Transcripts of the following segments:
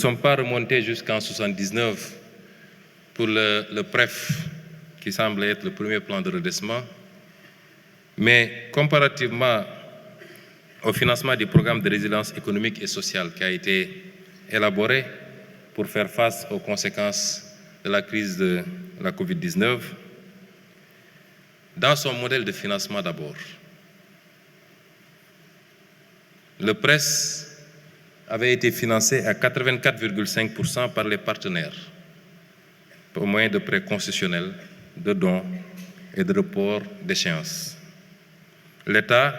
Nous ne sommes pas remontés jusqu'en 1979 pour le PREF, qui semble être le premier plan de redressement, mais comparativement au financement du programme de résilience économique et sociale qui a été élaboré pour faire face aux conséquences de la crise de la COVID-19, dans son modèle de financement d'abord, le PRES avait été financé à 84,5% par les partenaires, au moyen de prêts concessionnels, de dons et de reports d'échéance. L'État,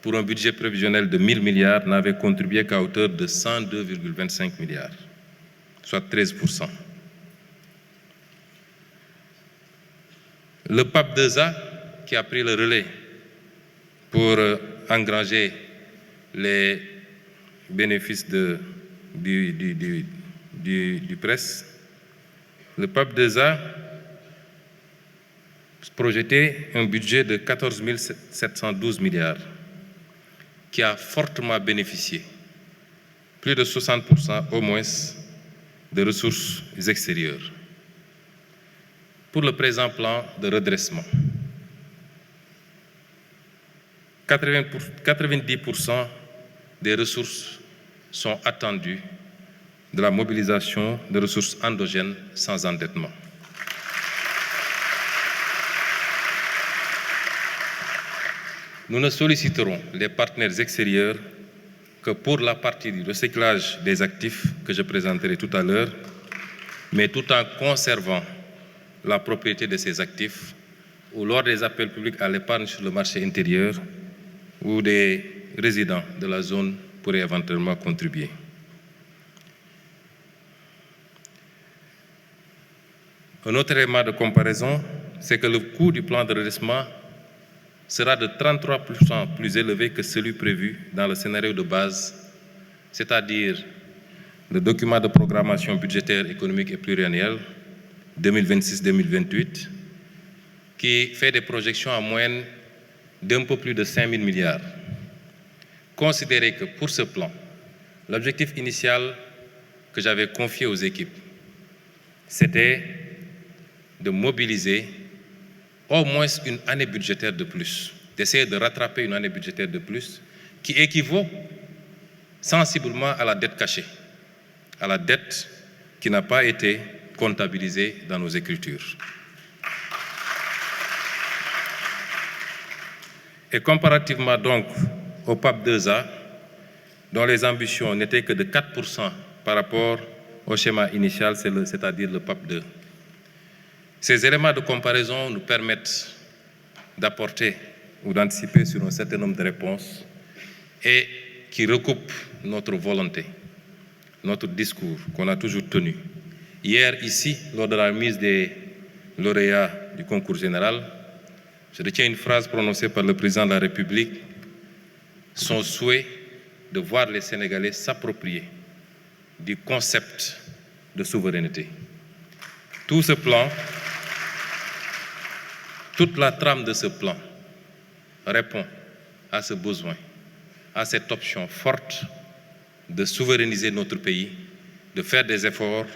pour un budget prévisionnel de 1 000 milliards, n'avait contribué qu'à hauteur de 102,25 milliards, soit 13%. Le PAP 2A, qui a pris le relais pour engranger les bénéfices du PRES, le PAP 2A projetait un budget de 14 712 milliards qui a fortement bénéficié, plus de 60% au moins, de ressources extérieures. Pour le présent plan de redressement, 90% des ressources sont attendues de la mobilisation de ressources endogènes sans endettement. Nous ne solliciterons les partenaires extérieurs que pour la partie du recyclage des actifs que je présenterai tout à l'heure, mais tout en conservant la propriété de ces actifs ou lors des appels publics à l'épargne sur le marché intérieur où des résidents de la zone pourraient éventuellement contribuer. Un autre élément de comparaison, c'est que le coût du plan de redressement sera de 33% plus élevé que celui prévu dans le scénario de base, c'est-à-dire le document de programmation budgétaire économique et pluriannuel 2026-2028, qui fait des projections en moyenne d'un peu plus de 5 000 milliards. Considérez que pour ce plan, l'objectif initial que j'avais confié aux équipes, c'était de mobiliser au moins une année budgétaire de plus, d'essayer de rattraper une année budgétaire de plus, qui équivaut sensiblement à la dette cachée, à la dette qui n'a pas été comptabilisée dans nos écritures. Et comparativement donc au PAP 2A, dont les ambitions n'étaient que de 4% par rapport au schéma initial, c'est-à-dire le PAP 2. Ces éléments de comparaison nous permettent d'apporter ou d'anticiper sur un certain nombre de réponses et qui recoupent notre volonté, notre discours qu'on a toujours tenu. Hier, ici, lors de la remise des lauréats du concours général, je retiens une phrase prononcée par le président de la République, son souhait de voir les Sénégalais s'approprier du concept de souveraineté. Tout ce plan, toute la trame de ce plan répond à ce besoin, à cette option forte de souverainiser notre pays, de faire des efforts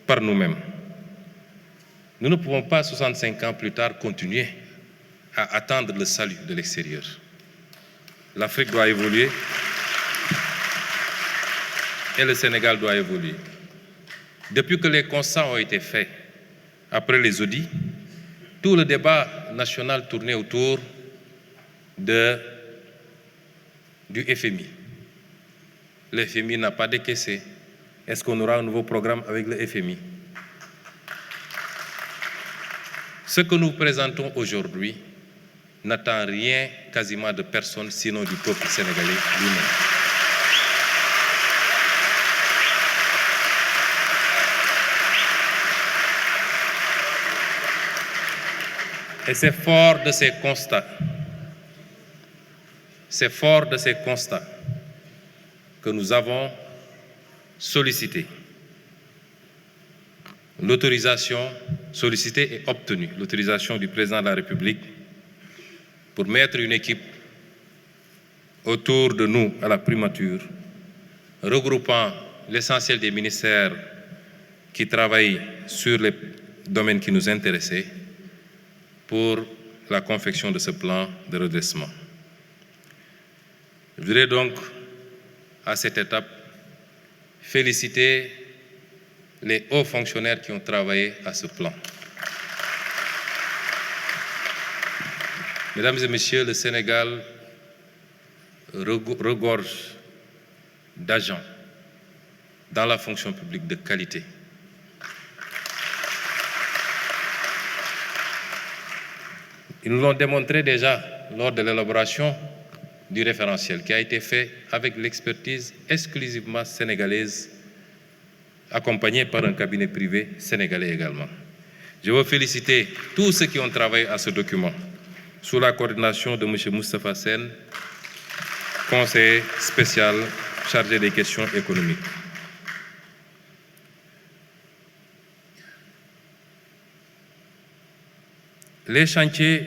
par nous-mêmes. Nous ne pouvons pas, 65 ans plus tard, continuer à attendre le salut de l'extérieur. L'Afrique doit évoluer et le Sénégal doit évoluer. Depuis que les constats ont été faits après les audits, tout le débat national tournait autour du FMI. Le FMI n'a pas décaissé. Est-ce qu'on aura un nouveau programme avec le FMI? Ce que nous présentons aujourd'hui n'attend rien quasiment de personne, sinon du peuple sénégalais lui-même. Et c'est fort de ces constats, que nous avons sollicité et obtenu l'autorisation du président de la République pour mettre une équipe autour de nous à la primature, regroupant l'essentiel des ministères qui travaillent sur les domaines qui nous intéressaient pour la confection de ce plan de redressement. Je voudrais donc, à cette étape, féliciter les hauts fonctionnaires qui ont travaillé à ce plan. Mesdames et messieurs, le Sénégal regorge d'agents dans la fonction publique de qualité. Ils nous l'ont démontré déjà lors de l'élaboration du référentiel qui a été fait avec l'expertise exclusivement sénégalaise, accompagnée par un cabinet privé sénégalais également. Je veux féliciter tous ceux qui ont travaillé à ce document sous la coordination de M. Moustapha Sen, conseiller spécial chargé des questions économiques. Les chantiers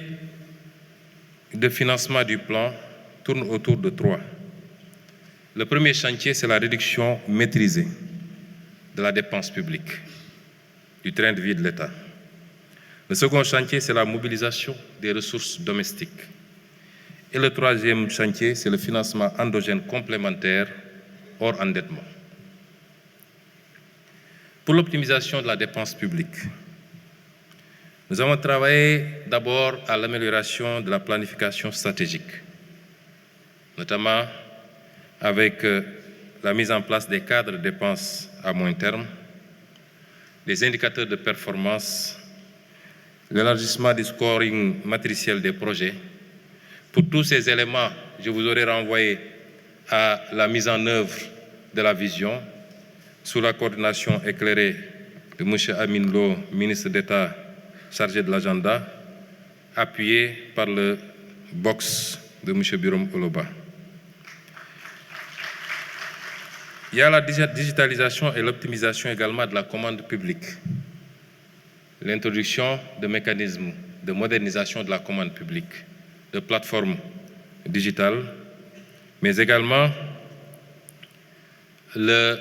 de financement du plan tournent autour de 3. Le premier chantier, c'est la réduction maîtrisée de la dépense publique, du train de vie de l'État. Le second chantier, c'est la mobilisation des ressources domestiques. Et le troisième chantier, c'est le financement endogène complémentaire hors endettement. Pour l'optimisation de la dépense publique, nous avons travaillé d'abord à l'amélioration de la planification stratégique, notamment avec la mise en place des cadres de dépenses à moyen terme, les indicateurs de performance, l'élargissement du scoring matriciel des projets. Pour tous ces éléments, je vous aurais renvoyé à la mise en œuvre de la vision sous la coordination éclairée de M. Amin Lo, ministre d'État chargé de l'agenda, appuyé par le box de M. Birom Oloba. Il y a la digitalisation et l'optimisation également de la commande publique. L'introduction de mécanismes de modernisation de la commande publique, de plateformes digitales, mais également la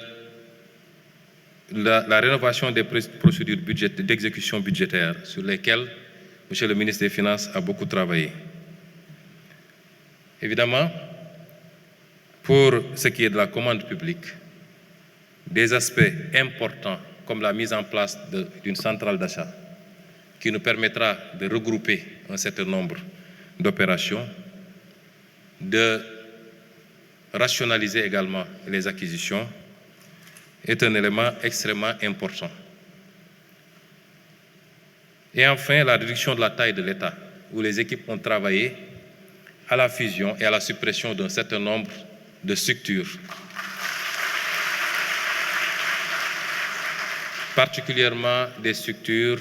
rénovation des procédures d'exécution budgétaire sur lesquelles M. le ministre des Finances a beaucoup travaillé. Évidemment, pour ce qui est de la commande publique, des aspects importants comme la mise en place d'une centrale d'achat qui nous permettra de regrouper un certain nombre d'opérations, de rationaliser également les acquisitions, est un élément extrêmement important. Et enfin, la réduction de la taille de l'État, où les équipes ont travaillé à la fusion et à la suppression d'un certain nombre de structures, particulièrement des structures